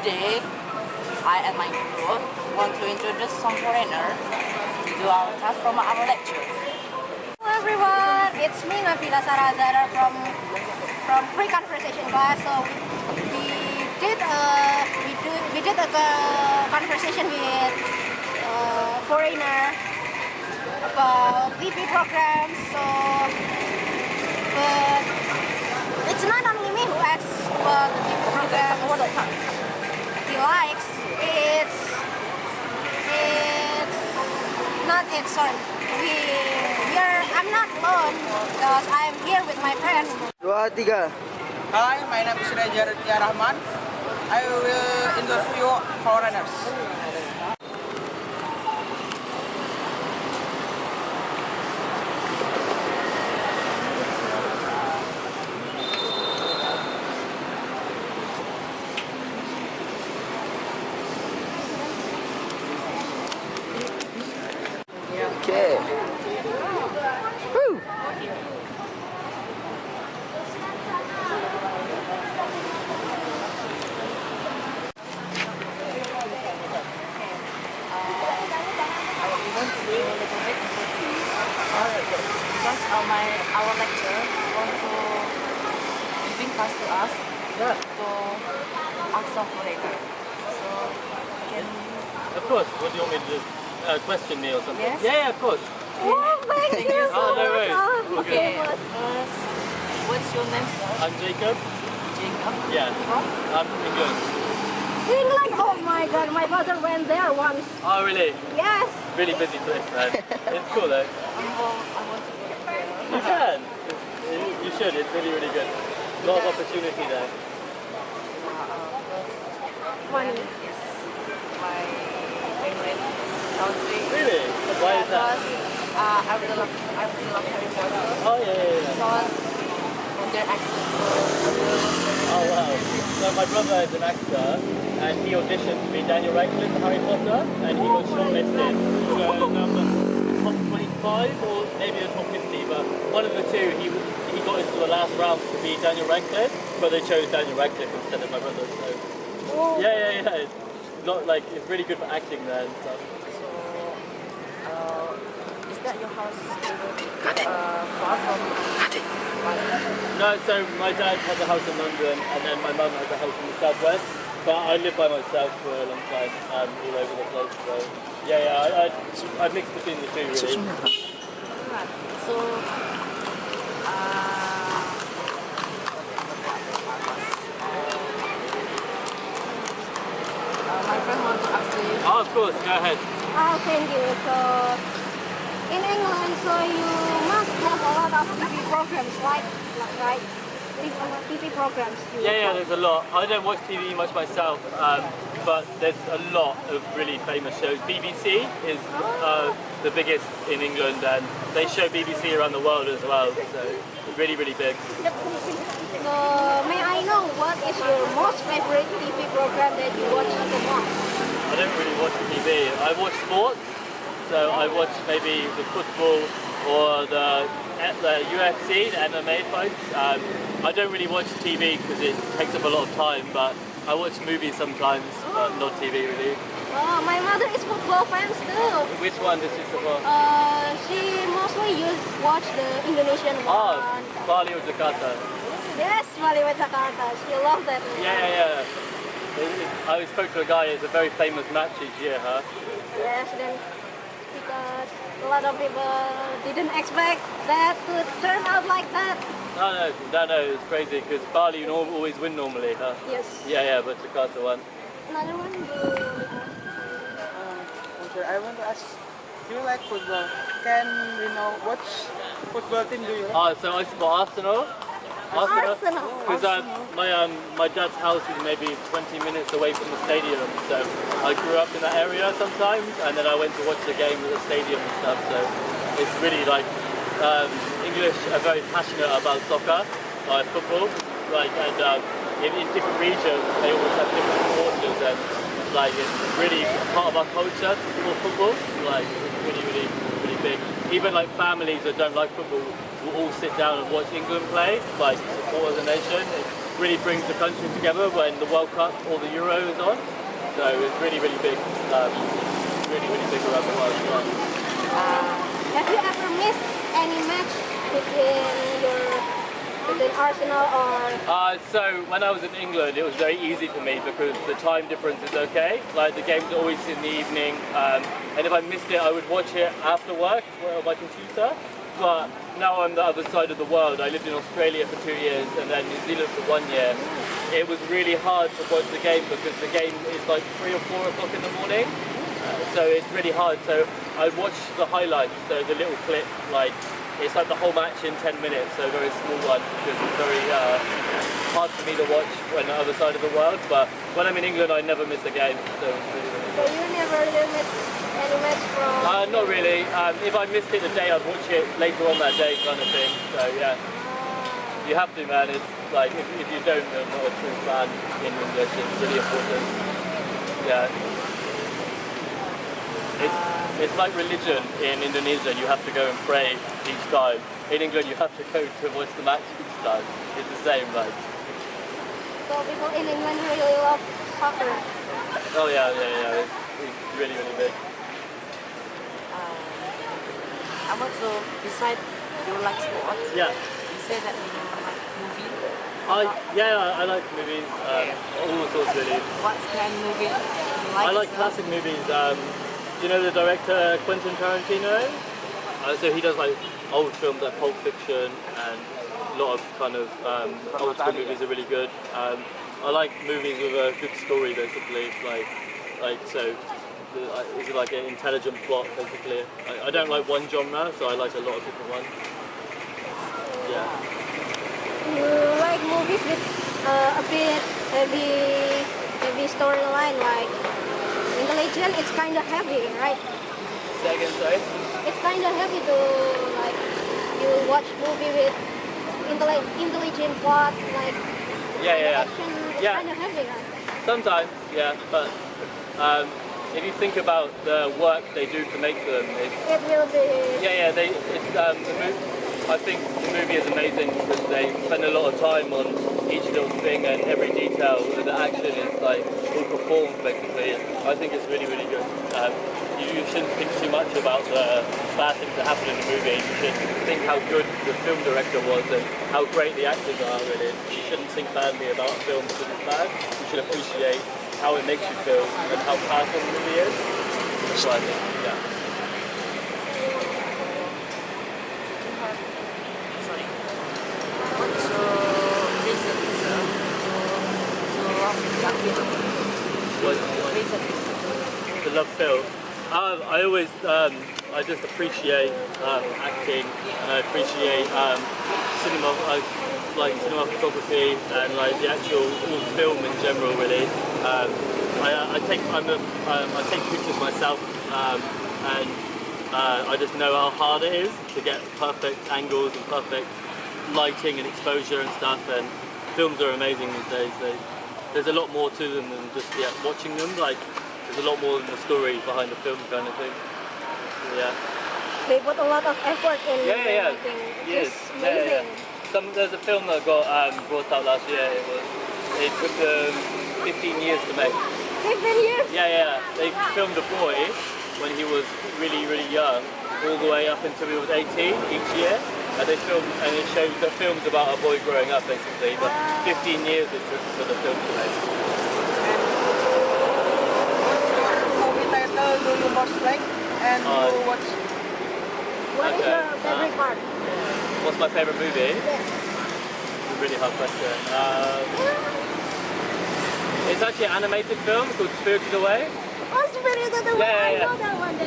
today, I and my group want to introduce some foreigner to do our task from our lecture. Hello everyone, it's me Nabila Sarazara from pre-conversation class. So we did a conversation with foreigner about TV programs. So, but it's not only me who asks about the TV program. What he likes. I'm not alone because I'm here with my friends. 2, 3. Hi, my name is Raja Tia Rahman. I will interview foreigners. Okay. Woo. Because our lecture want to giving class to us to ask some foreigner. So can Of course. What do you want me to do? Question me or something? Yes. Yeah, of course. Oh, thank you so Oh, no much. worries. okay. First, what's your name, sir? I'm Jacob. Jacob. Yeah. From? I'm from England. England, oh my god, my father went there once. Oh, really? Yes. Really busy place, man. It's cool though. I want to go there. You can. You should. It's really, really good. A lot of opportunity there. Money. Is my favorite country. Really? Why is that? Because I really love Harry Potter. Oh, yeah. Because from their accent. Oh, wow. So my brother is an actor, and he auditioned to be Daniel Radcliffe for Harry Potter, and he got shortlisted for number top 25 or maybe the top 50, but one of the two, he got into the last round to be Daniel Radcliffe, but they chose Daniel Radcliffe instead of my brother. So yeah. It's not like it's really good for acting there and stuff. So, is that your house far from? No, so my dad has a house in London, and then my mum has a house in the southwest. But I lived by myself for a long time, all over the place. So yeah, I mix between the two really. Right. So, my friend wants to ask you. Oh, of course, go ahead. Oh, thank you. So, in England, so you must have a lot of TV programs, right? TV programs. Yeah, there's a lot. I don't watch TV much myself, but there's a lot of really famous shows. BBC is the biggest in England, and they show BBC around the world as well, so really, really big. So, may I know what is your most favorite TV program that you watch the most? I don't really watch TV. I watch sports, so I watch maybe the football or the UFC, the MMA fights. I don't really watch TV because it takes up a lot of time, but I watch movies sometimes, but not TV really. Oh, my mother is football fans too. Which one does she support? She mostly watch the Indonesian one. Oh, Bali or Jakarta? Yes, Bali with Jakarta. She loves that. Yeah. I spoke to a guy, it's a very famous match each year, huh? Yes, then because a lot of people didn't expect that to turn out like that. No, it's crazy because Bali always win normally, huh? Yes. Yeah, but Jakarta won. Another one. I want to ask, do you like football? Can we know which football team do you like? Oh, so I support Arsenal. Arsenal. Because my dad's house is maybe 20 minutes away from the stadium, so I grew up in that area sometimes, and then I went to watch the game at the stadium and stuff. So it's really like English are very passionate about soccer, football, and in different regions they always have different supporters, and it's really part of our culture to support football. It's really big. Even families that don't like football will all sit down and watch England play, support as a nation. really brings the country together when the World Cup or the Euro is on. So it's really, really big. Really, really big around the world as well. Have you ever missed any match between Arsenal or? So when I was in England, it was very easy for me because the time difference is okay. Like the game's always in the evening, and if I missed it, I would watch it after work on my computer. But now I'm the other side of the world. I lived in Australia for 2 years and then New Zealand for 1 year. It was really hard to watch the game because the game is like 3 or 4 o'clock in the morning. So it's really hard. So I watch the highlights, so the little clip, like it's like the whole match in 10 minutes, so a very small one because it's very hard for me to watch when the other side of the world. But when I'm in England, I never miss a game. So it's really, really So you never miss any match from? not really. If I missed it the day, I'd watch it later on that day, kind of thing. So yeah, you have to, man. It's like if you don't, you're not a true fan in English. It's really important. Yeah. It's like religion in Indonesia. You have to go and pray each time. In England, you have to go to watch the match each time. It's the same, like. So people in England really love soccer. Oh yeah. It's really, really big. I want to, besides you like sports, Yeah. you say that you like movie. I like movies. All sorts really. What kind of movie you like? I like classic movies. Do you know the director Quentin Tarantino? So he does like old films like Pulp Fiction, and a lot of kind of old school movies are really good. I like movies with a good story, basically. Like so, it's like an intelligent plot, basically. I don't like one genre, so I like a lot of different ones. Yeah. You like movies with a bit heavy storyline, like in The Legend. It's kind of heavy, right? Say again, sorry? It's kind of heavy to like you watch movie with intelligent plot, like Yeah. action. It's Yeah. kind of heavy, right? Sometimes, yeah, but if you think about the work they do to make them, It will be. I think the movie is amazing because they spend a lot of time on each little thing and every detail, and the action is like all performed basically. I think it's really, really good. You shouldn't think too much about the bad things that happen in the movie. You should think how good the film director was and how great the actors are, really. You shouldn't think badly about a film because it's bad. You should appreciate how it makes you feel and how powerful the movie is. That's what I think, yeah. Sorry. What's your reason to love that film? Reason. To love film. I always, I just appreciate acting, and I appreciate cinema, like cinematography and like the actual all film in general. Really, I take pictures myself, and I just know how hard it is to get perfect angles and perfect lighting and exposure and stuff. And films are amazing these days. There's a lot more to them than just watching them. Like, there's a lot more than the story behind the film, kind of thing. So, yeah. They put a lot of effort in Yeah. making. Yes. It's amazing. There's a film that got brought out last year. It took them 15 years to make. 15 years? Yeah. They filmed a boy when he was really, really young, all the way up until he was 18 each year. And they filmed, and it shows the film's about a boy growing up, basically. But 15 years it took for the film to make. Movie title do you most like and you watch? What is Okay. your favorite part? What's my favourite movie? Yes. It's a really hard question. It's actually an animated film called Spirited Away. Oh, Spirited Away. Yeah. I know that one. The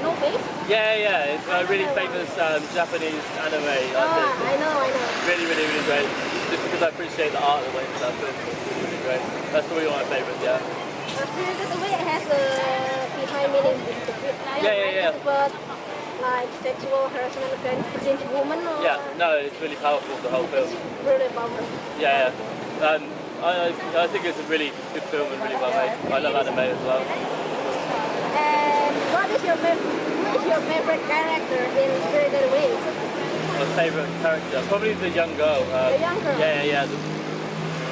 no face. Yeah. It's a really famous Japanese anime. I know. Really, really, really great. Just because I appreciate the art of the way it's done. It's really great. That's probably one of my favourites, yeah. Spirited Away has a behind meaning. Yeah. It's about like sexual harassment against women. Or Yeah, no, it's really powerful, the whole film. It's really powerful. Yeah. I think it's a really good film and really well made. I love anime as well. And who is your favorite character in Spirited Away? My favourite character, probably the young girl. The young girl? Yeah.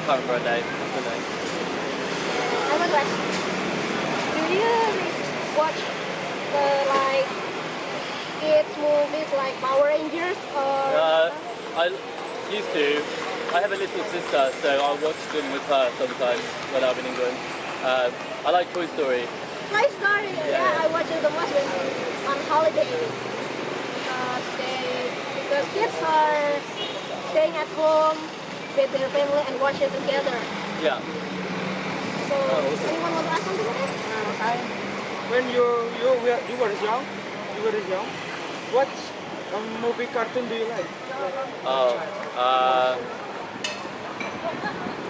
can't remember her name. What's her name? I have a question. Do you watch like kids movies like Power Rangers or? I used to. I have a little sister, so I'll watch them with her sometimes when I'm in England. I like Toy Story. Toy Story. Yeah. Yeah, I watch it the most when on holiday because kids are staying at home with their family and watch it together. Yeah. So, anyone want to ask something like that? When you were young, what movie cartoon do you like? Oh,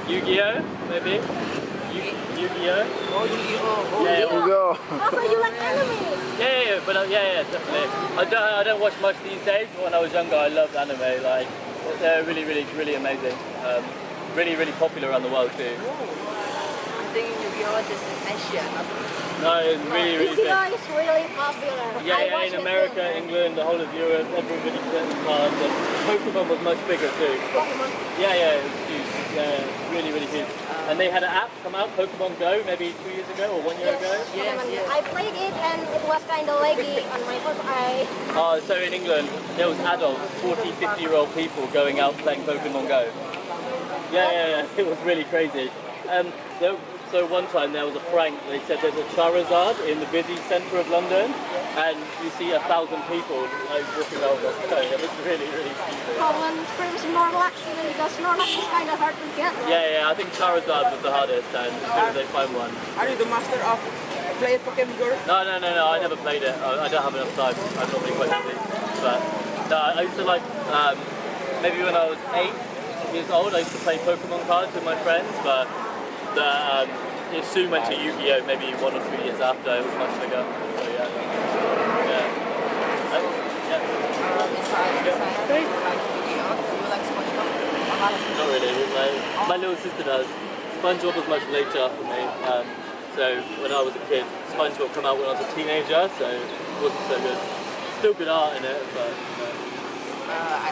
Yu-Gi-Oh, maybe? Yu-Gi-Oh? Oh, Yu-Gi-Oh! Yeah, Here we go. Also, you like anime? yeah, but yeah, definitely. I don't watch much these days, but when I was younger I loved anime, like, they're really amazing. Really popular around the world too. I think Yu-Gi-Oh just in Asia. No, it's really big. Yu-Gi-Oh is really popular. I Yeah, watch in it America, too. England, the whole of Europe, everybody plays cards, and Pokemon was much bigger too. Pokemon. Yeah, it was huge. Yeah, really huge. And they had an app come out, Pokemon Go, maybe 2 years ago or 1 year ago. Pokemon. I played it and it was kind of laggy on my phone. So in England, there was adults, 40, 50-year-old people going out playing Pokemon Go. Yeah, it was really crazy. So one time there was a prank, they said there's a Charizard in the busy centre of London, and you see 1,000 people like walking out the stone. It was really stupid. Common screams Snorlax because Snorlax is kind of hard to get. Right? Yeah, I think Charizard was the hardest, and as soon as they find one. Are you the master of playing Pokemon Go? No, I never played it. I don't have enough time. I'm not really quite busy. But no, I used to like, maybe when I was 8 years old, I used to play Pokemon cards with my friends, but it soon went to Yu-Gi-Oh! Maybe 1 or 2 years after. It was much bigger. So yeah. Besides like Yu-Gi-Oh, do you like SpongeBob? Not really. My little sister does. SpongeBob was much later for me. So when I was a kid, SpongeBob came out when I was a teenager, so it wasn't so good. Still good art in it, but I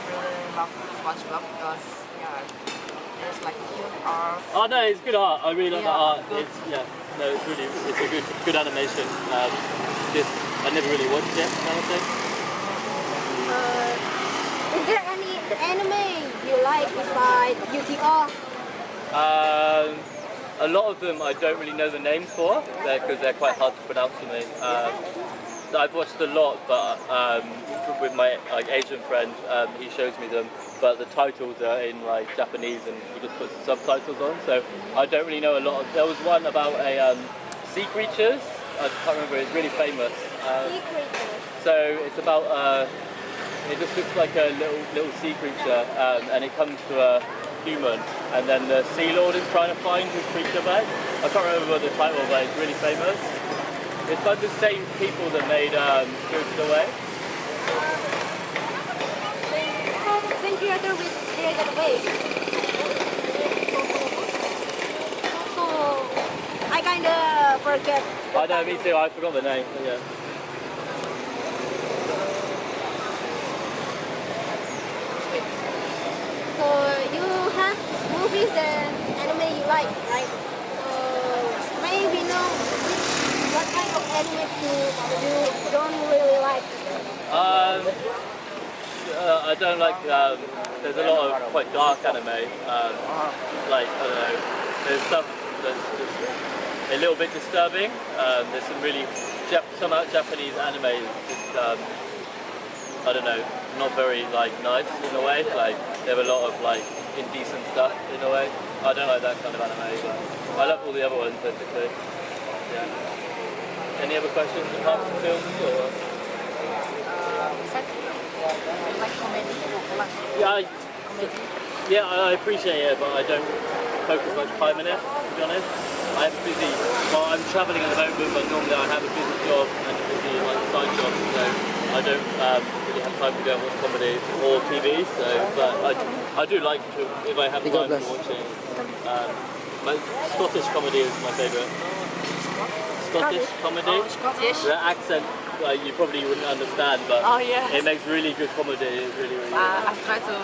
really love SpongeBob because there's like cute art. oh no, it's good art. I really like the art. Good. It's a good animation. I never really watched it, kind of thing. Is there any anime you like besides Yu-Gi-Oh? A lot of them I don't really know the names for because they're quite hard to pronounce for me. I've watched a lot, but with my Asian friend, he shows me them. But the titles are in like Japanese, and he just puts subtitles on. So I don't really know a lot. There was one about a sea creatures. I can't remember. It's really famous. Sea creatures. So it's about it just looks like a little sea creature, and it comes to a human, and then the Sea Lord is trying to find his creature back. I can't remember the title, but it's really famous. It's by the same people that made Spirited Away. Same creator with Spirited Away. So I kind of forget. I know, me too. I forgot the name. But yeah. So you have movies and anime you like, right? So maybe know what kind of anime you don't really like. I don't like. There's a lot of quite dark anime. Like I don't know. There's stuff that's just a little bit disturbing. There's some really some Japanese anime is just I don't know, not very like nice in a way. Like they have a lot of like indecent stuff in a way. I don't like that kind of anime, but I love all the other ones basically. Yeah. Any other questions apart from films or? Like comedy. Yeah, I appreciate it, but I don't focus much time in it, to be honest. I'm busy. Well, I'm travelling at the moment, but normally I have a busy job and a busy like side job, so I don't really have time to go and watch comedy or TV. So, but I do like to, if I have time to watch it. Scottish comedy is my favourite. Scottish comedy. Scottish. The accent like, you probably wouldn't understand, but Oh, yeah. it makes really good comedy. It's really, really good. I've tried to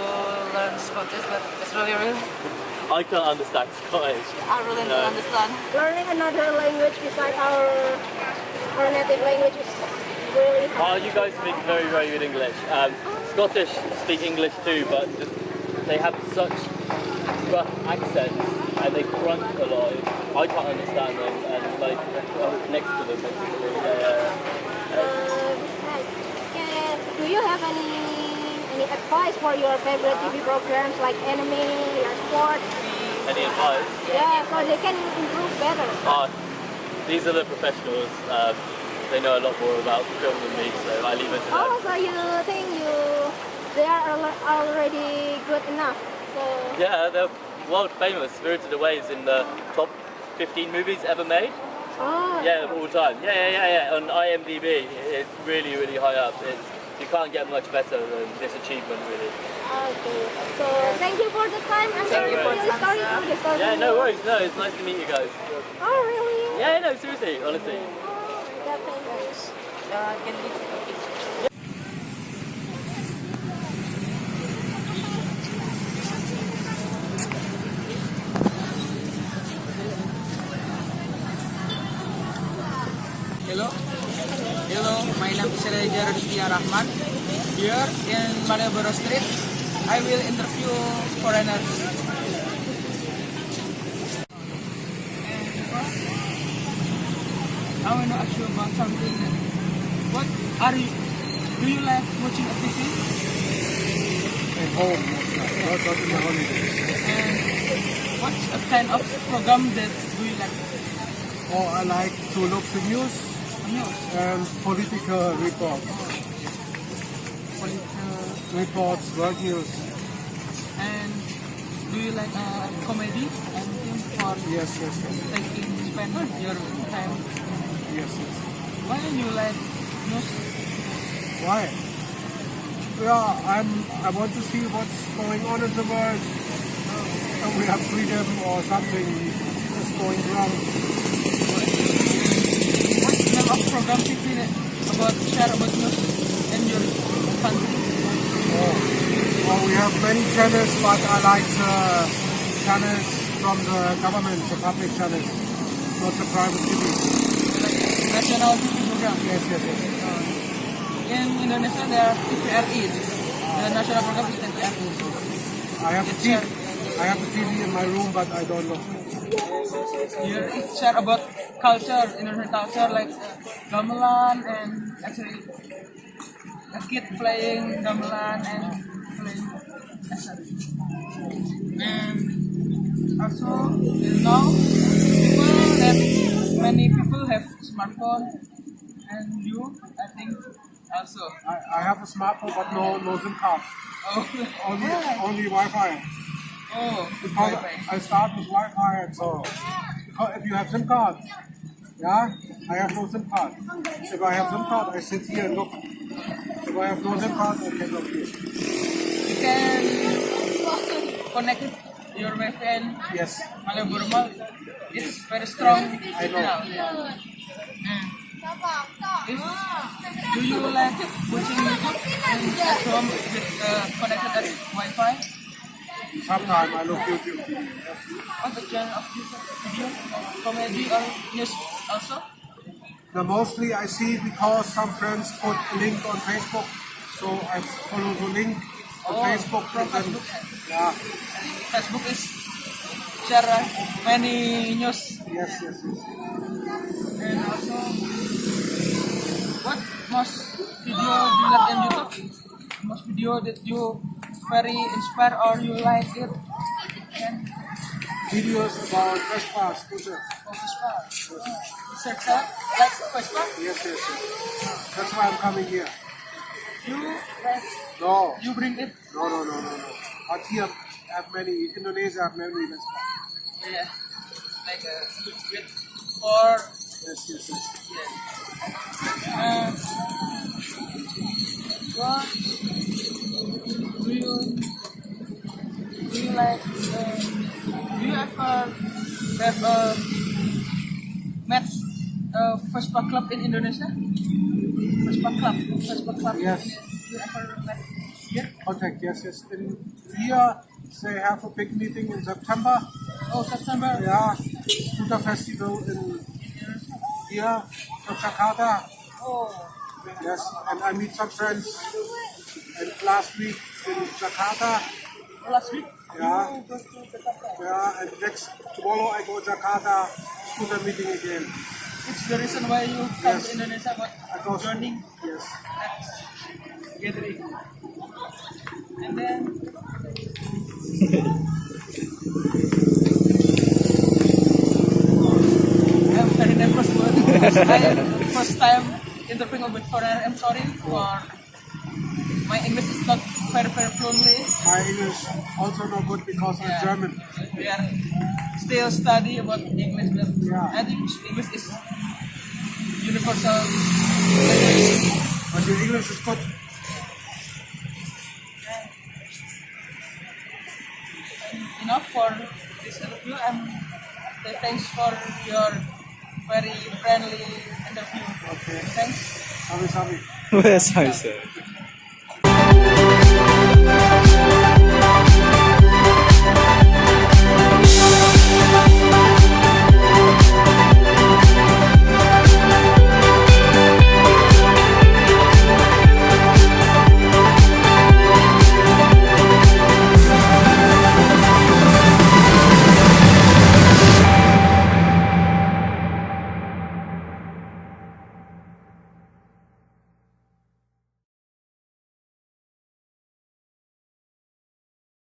learn Scottish, but it's really, I can't understand Scottish. I really No. don't understand. Learning another language besides our native language is really Oh, hard. you guys speak very, very good English. Scottish speak English too, but just, they have such rough accents and they crunch a lot. I can't understand them, and like next to them, basically. Besides, do you have any advice for your favorite TV programs like anime or sport? Any advice? Yeah, so they can improve better. These are the professionals. They know a lot more about film than me, so I leave it to them. Oh, so you think they are already good enough? So Yeah, they're world famous. Spirited Away is in the top 15 movies ever made. oh, Yeah, of all time. Yeah. On IMDb, it's really, really high up. You can't get much better than this achievement, really. okay. So thank you for the time and Thank you for really the sorry answer. to disturb Yeah, you. no worries. No, it's nice to meet you guys. Oh, really? Yeah, no, seriously, honestly. That thanks. Can we take a picture? Hello, my name is Reza Rustia Rahman. Here in Malioboro Street, I will interview foreigners. I want to ask you about something. What are you? Do you like watching a TV? At home, not in the holidays. And what kind of program that do you like? Oh, I like to look the news News, and political reports. Reports, world news. and do you like comedy? Anything for Yes. taking spend your time? Yes. Why do you like news? Why? Yeah, I want to see what's going on in the world. We have freedom or something is going wrong. What kind of program TV about share about news in your country? Well, we have many channels, but I like the channels from the government, the public channels, not the private TV. Like national TV program. Yes. In Indonesia there are TVRI. The national program is TVRI. I have a TV in my room, but I don't know. Here it share about culture, Indonesian culture like gamelan and actually a kid playing gamelan and playing essay. And also now many people have smartphone, and you I think also. I have a smartphone, but no SIM card. Oh, Only Wi-Fi. oh, Because Wi-Fi. I start with Wi-Fi, and so because if you have SIM card, yeah, I have no SIM card. If I have SIM card, I sit here and look. If I have no SIM card, I can look here. You can connect your Wi-Fi and Yes. Malioboro Mall. It's very strong. I know. Now, yeah. Do you like watching YouTube and at home with connected at Wi-Fi? Sometimes I look YouTube. What the genre of YouTube video? Comedy or news also? Now, mostly I see because some friends put a link on Facebook, so I follow the link on Oh, Facebook. from and then- Facebook. Yeah. Facebook is share many news. Yes. And also, what most video do you like on YouTube? Most video that you very inspired or you like it? And Videos about Vespa scooter. Vespa. Search that like Vespa. Yes. That's why I'm coming here. You No. you bring it. No. But here have many, Indonesia have many Vespa. Yeah. Like with for Yes. yeah. What do you like? Do you ever have met Vespa club in Indonesia? club. Facebook club. Yes. You ever met here? Contact, yes, yes. In here, they have a big meeting in September. Oh, September. Yeah, Scooter Festival in here, Jakarta. Oh, Yes, and I meet some friends. And last week in Jakarta. last week. Yeah. You go to Jakarta. Yeah, and tomorrow I go Jakarta. Scooter meeting again. It's the reason why you come Yes. to Indonesia, but Because- joining Yes. that gathering. And then I'm very nervous, but I first time interviewing with foreigner. I'm sorry for my English is not very fluently. My English also not good because I'm Yeah. German. We are still study about English, but Yeah. I think English is universal language. But your English is good. Enough for this interview. Thanks for your very friendly interview. Okay. Thanks. Sami. Where's my sir?